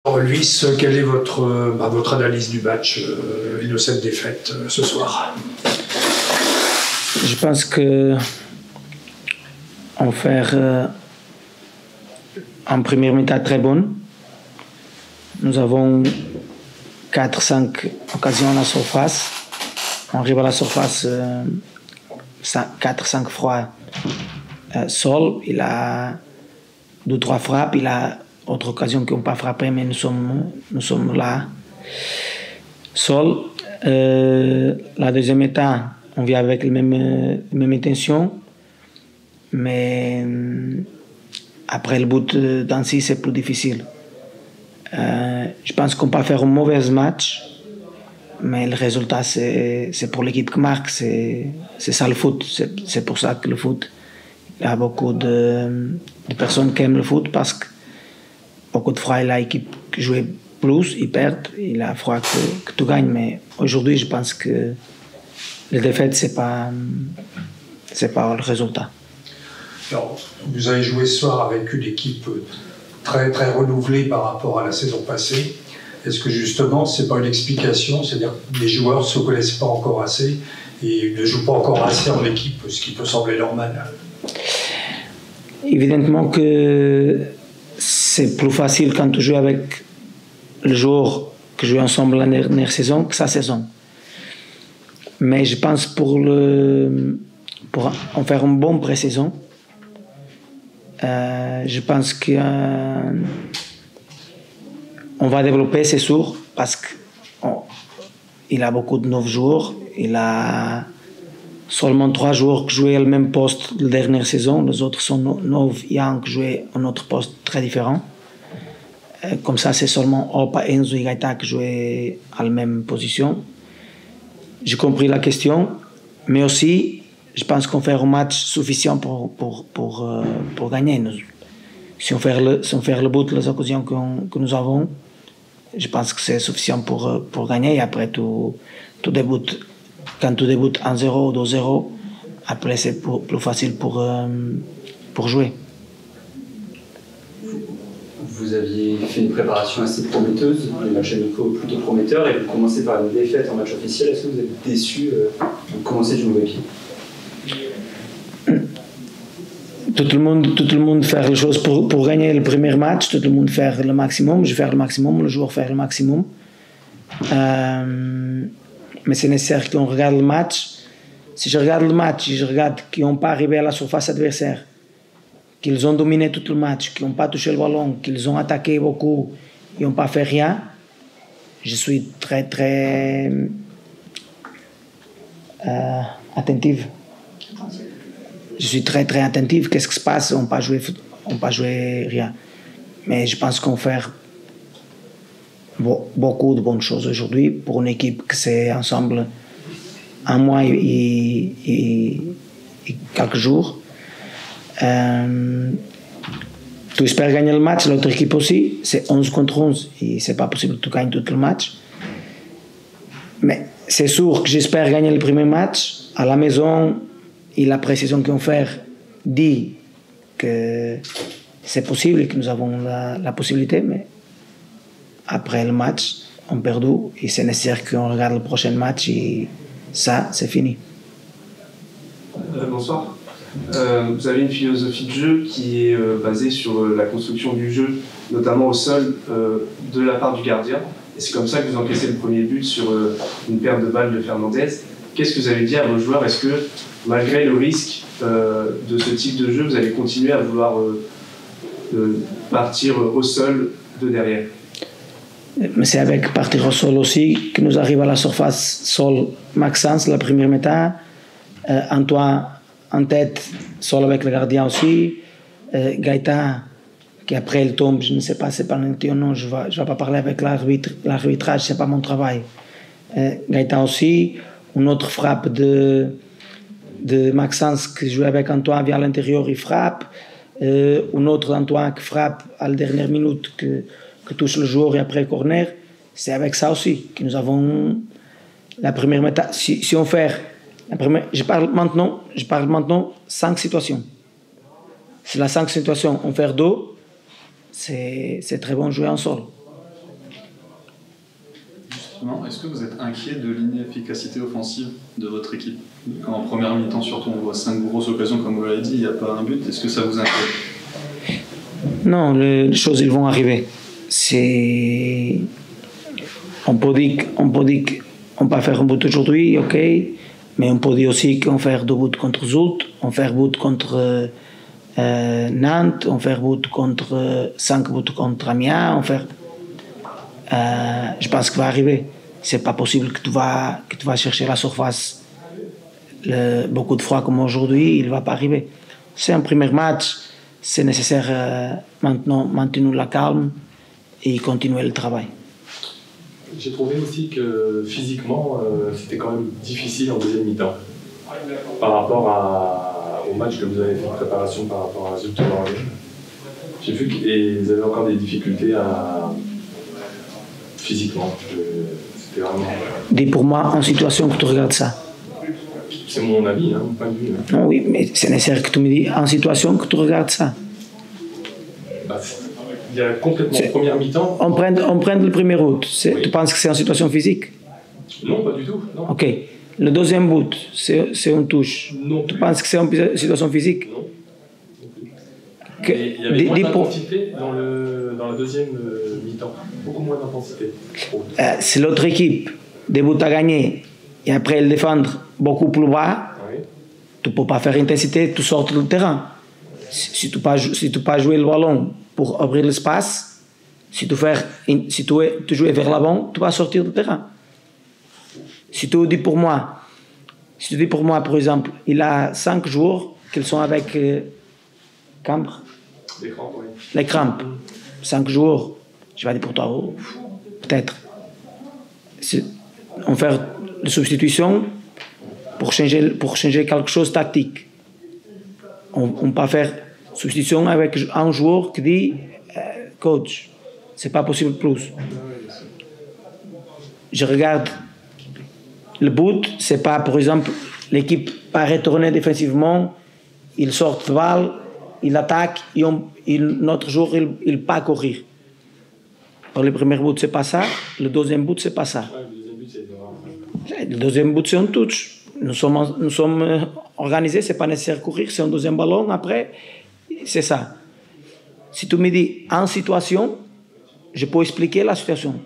Luis, quelle est votre analyse du match et de cette défaite ce soir? Je pense que on fait en première mi-temps très bonne. Nous avons 4-5 occasions à la surface. On arrive à la surface 4-5 fois Sol. Il a 2-3 frappes. Il a autre occasion qui n'ont pas frappé, mais nous sommes là. Sol. La deuxième état, on vient avec la même intention, mais après le but d'Annecy, c'est plus difficile. Je pense qu'on peut faire un mauvais match, mais le résultat, c'est pour l'équipe qui marque. C'est ça le foot. C'est pour ça que le foot, il y a beaucoup de personnes qui aiment le foot, parce que beaucoup de fois, l'équipe qui jouait plus, ils perdent. Il a froid que tu gagnes, mais aujourd'hui, je pense que la défaite, c'est pas le résultat. Alors, vous avez joué ce soir avec une équipe très, très renouvelée par rapport à la saison passée. Est-ce que justement, c'est pas une explication? C'est-à-dire que les joueurs ne se connaissent pas encore assez et ne jouent pas encore assez en équipe, ce qui peut sembler normal. Évidemment que c'est plus facile quand tu joues avec le joueur que jouent ensemble la dernière saison que sa saison. Mais je pense pour en faire une bonne pré-saison, je pense qu'on va développer, c'est sûr, parce qu'il a beaucoup de nouveaux joueurs. Il a seulement 3 joueurs qui jouaient le même poste la dernière saison. Les autres sont nouveaux young qui jouaient un autre poste très différent. Comme ça, c'est seulement Opa, Enzo et Gaïta qui jouaient à la même position. J'ai compris la question, mais aussi, je pense qu'on fait un match suffisant pour gagner. Si on fait le but, les occasions que nous avons, je pense que c'est suffisant pour gagner. Et après, quand tu débutes 1-0 ou 2-0, après c'est plus facile pour jouer. Vous aviez fait une préparation assez prometteuse, les matchs amicaux plutôt prometteurs, et vous commencez par une défaite en match officiel. Est-ce que vous êtes déçu de commencer du mauvais pied? Tout le monde fait les choses pour gagner le premier match. Tout le monde fait le maximum. Je fais le maximum, le joueur fait le maximum. Mais c'est nécessaire qu'on regarde le match. Si je regarde le match et je regarde qu'ils n'ont pas arrivé à la surface adversaire, qu'ils ont dominé tout le match, qu'ils n'ont pas touché le ballon, qu'ils ont attaqué beaucoup, ils n'ont pas fait rien, je suis très très attentive. Je suis très très attentive. Qu'est-ce qui se passe? On n'a pas joué rien. Mais je pense qu'on fait beaucoup de bonnes choses aujourd'hui pour une équipe qui c'est ensemble un mois et quelques jours. Tu espères gagner le match, l'autre équipe aussi, c'est 11 contre 11 et c'est pas possible que tu gagnes tout le match. Mais c'est sûr que j'espère gagner le premier match à la maison, et la précision qu'on fait dit que c'est possible et que nous avons la possibilité, mais après le match, on perd et c'est nécessaire qu'on regarde le prochain match et ça, c'est fini. Bonsoir. Vous avez une philosophie de jeu qui est basée sur la construction du jeu, notamment au sol, de la part du gardien. Et c'est comme ça que vous encaissez le premier but sur une perte de balle de Fernandez. Qu'est-ce que vous avez dit à vos joueurs? Est-ce que, malgré le risque de ce type de jeu, vous allez continuer à vouloir partir au sol de derrière? Mais c'est avec partir au sol aussi que nous arrivons à la surface sol Maxence, la première méta, Antoine en tête, sol avec le gardien aussi, Gaëtan qui après il tombe, je ne sais pas, c'est pas un ou non, je vais pas parler avec l'arbitrage, c'est pas mon travail. Gaëtan aussi, une autre frappe de Maxence qui joue avec Antoine via l'intérieur, il frappe, une autre d'Antoine qui frappe à la dernière minute que touche le joueur et après le corner. C'est avec ça aussi que nous avons la première méta. Si on fait la première, je parle maintenant 5 situations. Si la 5 situations on fait 2, c'est très bon jouer en sol. Justement, est-ce que vous êtes inquiet de l'inefficacité offensive de votre équipe? Quand en première mi-temps, surtout, on voit 5 grosses occasions, comme vous l'avez dit, il n'y a pas un but. Est-ce que ça vous inquiète? Non, les choses ils vont arriver. On peut dire qu'on peut faire un but aujourd'hui, ok, mais on peut dire aussi qu'on fait 2 buts contre Zult, on fait but contre Nantes, on fait but contre 5 buts contre Amiens, je pense que va arriver. C'est pas possible que tu vas chercher la surface beaucoup de fois comme aujourd'hui, il va pas arriver. C'est un premier match, c'est nécessaire maintenant maintenir la calme et continuer le travail. J'ai trouvé aussi que physiquement, c'était quand même difficile en deuxième mi-temps. Par rapport au match que vous avez fait en préparation par rapport à Zulte Waregem. J'ai vu que vous avez encore des difficultés physiquement. C'était vraiment... Dis pour moi, en situation que tu regardes ça. C'est mon avis, mon point de vue. Non, oui, mais c'est nécessaire que tu me dis en situation que tu regardes ça. Il y a complètement première mi-temps. On prend le premier but. Oui. Tu penses que c'est en situation physique? Non, pas du tout. Non. Ok. Le deuxième but, c'est une touche. Non. Tu penses que c'est en situation physique? Non. Il y avait moins d'intensité dans la deuxième mi-temps. Beaucoup moins d'intensité. C'est l'autre équipe. Des buts à gagner. Et après, elle défendre beaucoup plus bas. Oui. Tu ne peux pas faire intensité, tu sors du terrain. Si tu ne peux pas jouer le ballon pour ouvrir l'espace, si tu joues vers l'avant, tu vas sortir du terrain. Si tu dis pour moi, par exemple, il a 5 jours qu'ils sont avec cambre, les crampes. 5 jours, je vais dire pour toi, peut-être. On fait des substitutions pour changer quelque chose de tactique. On peut faire substitution avec un joueur qui dit coach, c'est pas possible plus. Je regarde le but, c'est pas par exemple l'équipe pas retourner défensivement, il sort de balle, il attaque et notre joueur il pas courir. Pour le premier but c'est pas ça, le deuxième but c'est pas ça. Le deuxième but c'est un touch. Nous sommes organisés, c'est pas nécessaire de courir, c'est un deuxième ballon, après, c'est ça. Si tu me dis en situation, je peux expliquer la situation,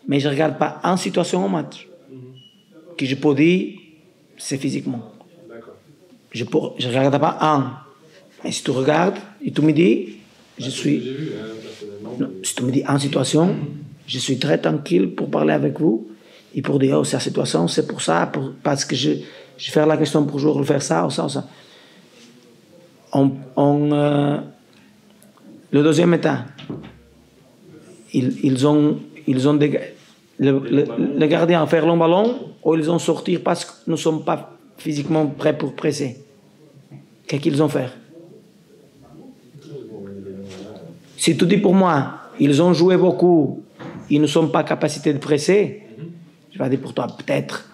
mais je ne regarde pas en situation au match. Que je peux dire, c'est physiquement. Je ne regarde pas en. Mais si tu regardes et tu me dis, je suis. Non, si tu me dis en situation, je suis très tranquille pour parler avec vous. Et pour dire, c'est la situation, c'est pour ça, parce que je fais la question pour toujours faire ça ou ça ou ça. Le deuxième état, ils ont le gardien a fait le ballon ou ils ont sorti parce que nous ne sommes pas physiquement prêts pour presser. Qu'est-ce qu'ils ont fait? Si tu dis pour moi, ils ont joué beaucoup, ils ne sont pas capacité de presser, je vais dire pour toi, peut-être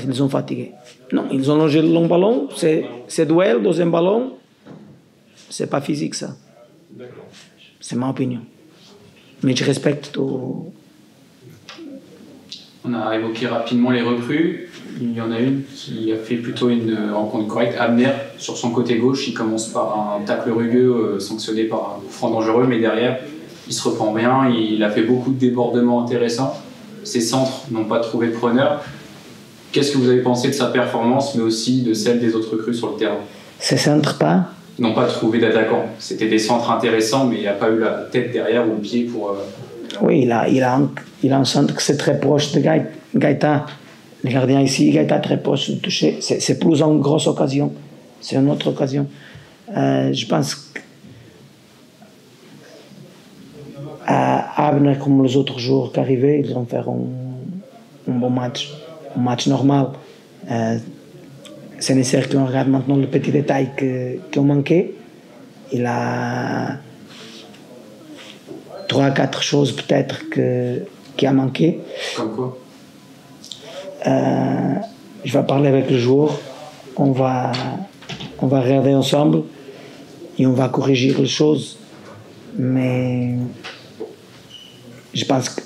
ils sont fatigués. Non, ils ont longé le long ballon, c'est duel, deuxième ballon, c'est pas physique ça. C'est ma opinion. Mais je respecte tout. On a évoqué rapidement les recrues. Il y en a une qui a fait plutôt une rencontre correcte. Abner, sur son côté gauche, il commence par un tacle rugueux sanctionné par un franc dangereux, mais derrière, il se reprend bien. Il a fait beaucoup de débordements intéressants. Ses centres n'ont pas trouvé preneur. Qu'est-ce que vous avez pensé de sa performance, mais aussi de celle des autres recrues sur le terrain? Ses centres pas? N'ont pas trouvé d'attaquant. C'était des centres intéressants, mais il n'y a pas eu la tête derrière ou le pied pour... Oui, il a un centre qui est très proche de Gaëtan. Le gardien ici, Gaëtan très proche de toucher. C'est plus une grosse occasion. C'est une autre occasion. Je pense que Abner, comme les autres joueurs qui arrivaient, ils ont fait un bon match. Un match normal. C'est nécessaire qu'on regarde maintenant le petit détail qui ont manqué. Il a 3-4 choses peut-être qui a manqué. Comme quoi? Je vais parler avec le joueur. On va regarder ensemble et on va corriger les choses. Mais je pense que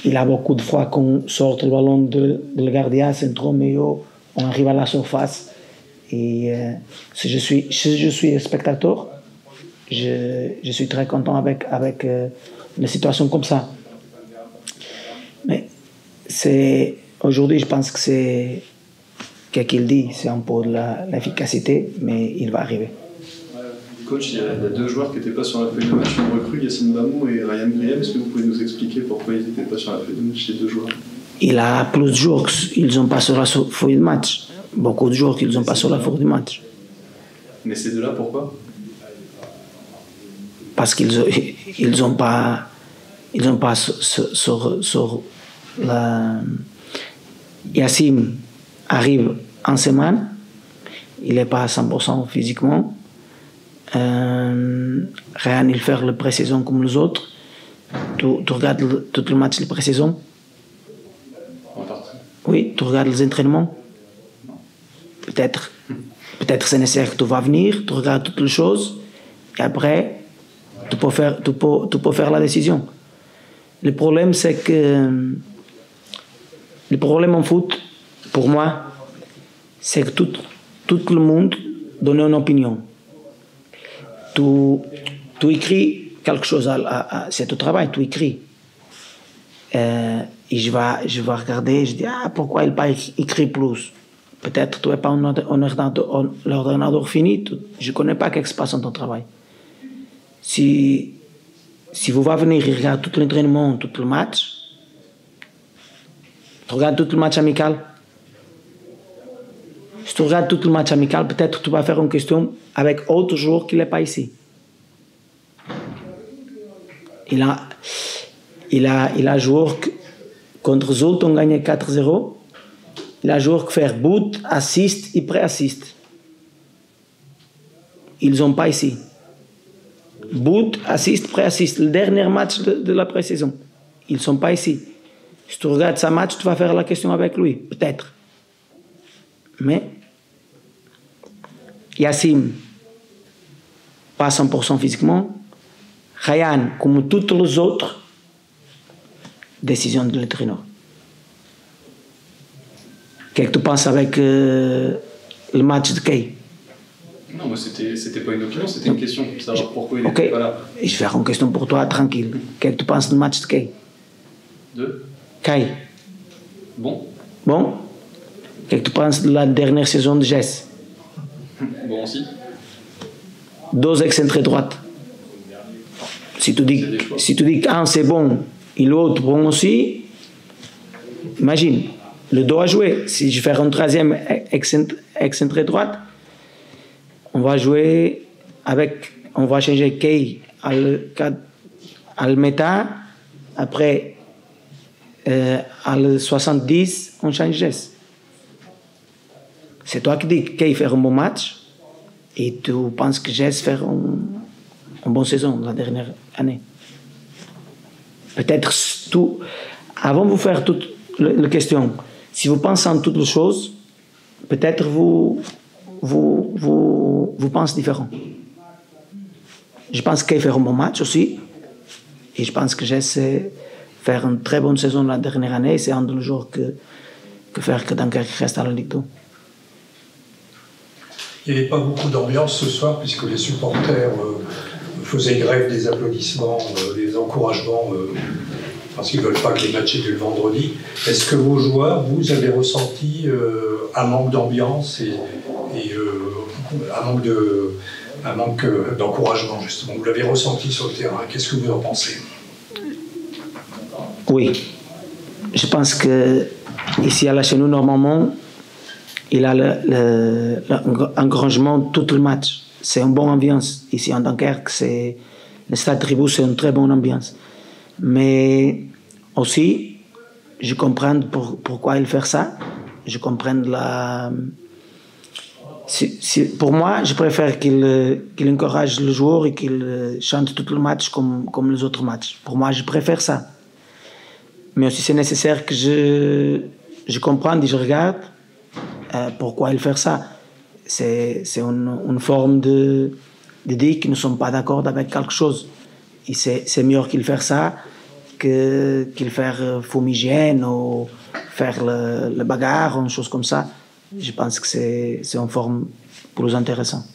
il a beaucoup de fois qu'on sort le ballon de le gardien, centre milieu, on arrive à la surface. Et si je suis spectateur, je suis très content avec les situations comme ça. Mais aujourd'hui, je pense que c'est qu'est-ce qu'il dit, c'est un peu de l'efficacité, mais il va arriver. Coach, il y a deux joueurs qui n'étaient pas sur la feuille de match, une recrue, Yacine Bamou et Ryan Griel. Est-ce que vous pouvez nous expliquer pourquoi ils n'étaient pas sur la feuille de match, ces deux joueurs? Il a plus de joueurs qu'ils n'ont pas sur la feuille de match. Beaucoup de joueurs qu'ils n'ont pas sur la feuille de match. Mais ces deux-là, pourquoi? Parce qu'ils n'ont pas sur la... Yacine arrive en semaine, il n'est pas à 100% physiquement. Ryan, il fait le pré-saison comme les autres. Tu regardes tout le match de pré-saison? En partie. Oui, tu regardes les entraînements. Peut-être c'est nécessaire que tu vas venir, tu regardes toutes les choses, et après, tu peux faire la décision. Le problème, c'est que... Le problème en foot, pour moi, c'est que tout le monde donne une opinion. Tu écris quelque chose, c'est ton travail, tu écris. Et je vais regarder, je dis, pourquoi il n'a pas écrit plus? Peut-être tu n'es pas l'ordinateur fini, je ne connais pas ce qui se passe dans ton travail. Si vous allez venir et regarder tout l'entraînement, tout le match, tu regardes tout le match amical. Si tu regardes tout le match amical, peut-être tu vas faire une question avec autre joueur qui n'est pas ici. Il a joué contre Zult, on gagne 4-0. Il a joué faire but, assist et pré-assist. Ils n'ont pas ici. But, assist, pré-assist. Le dernier match de la pré-saison. Ils ne sont pas ici. Si tu regardes ce match, tu vas faire la question avec lui, peut-être. Mais Yacine, pas 100% physiquement. Ryan, comme tous les autres, décision de l'entraîneur. Qu'est-ce que tu penses avec le match de Kay? Non, moi c'était pas une opinion, c'était une question. Savoir pourquoi il n'était pas là. Je vais faire une question pour toi, tranquille. Qu'est-ce que tu penses du match de Kay? De Kay. Bon. Bon. Qu'est-ce que tu penses de la dernière saison de Jess? Bon aussi. Deux excentrés droite. Si tu dis qu'un c'est bon et l'autre bon aussi, imagine, le dos à jouer. Si je fais un troisième excentré droite, on va changer Kay à le méta, après à le 70, on change Jess. C'est toi qui dis que Kay fait un bon match et tu penses que Jess fait une bonne saison la dernière année. Peut-être tout. Avant de vous faire toutes les questions, si vous pensez en toutes les choses, peut-être vous pensez différent. Je pense qu'il fait un bon match aussi. Et je pense que j'essaie de faire une très bonne saison la dernière année. C'est un des jours que faire que Dunkerque reste à la Ligue 2. Il n'y avait pas beaucoup d'ambiance ce soir puisque les supporters faisaient grève des applaudissements, des encouragements parce qu'ils ne veulent pas que les matchs aient lieu le vendredi. Est-ce que vos joueurs, vous avez ressenti un manque d'ambiance et un manque d'encouragement justement? Vous l'avez ressenti sur le terrain. Qu'est-ce que vous en pensez? Oui. Je pense que ici à la chez nous, normalement, il a l'encouragement tout le match. C'est une bonne ambiance. Ici en Dunkerque, le stade Tribou, c'est une très bonne ambiance. Mais aussi, je comprends pourquoi il fait ça. Je comprends pour moi, je préfère qu'il encourage le joueur et qu'il chante tout le match comme les autres matchs. Pour moi, je préfère ça. Mais aussi, c'est nécessaire que je comprenne et je regarde pourquoi il fait ça. C'est une forme de dire qu'ils ne sont pas d'accord avec quelque chose. Et c'est mieux qu'il fasse ça qu'il faire fumigène ou faire le bagarre ou une chose comme ça. Je pense que c'est une forme plus intéressante.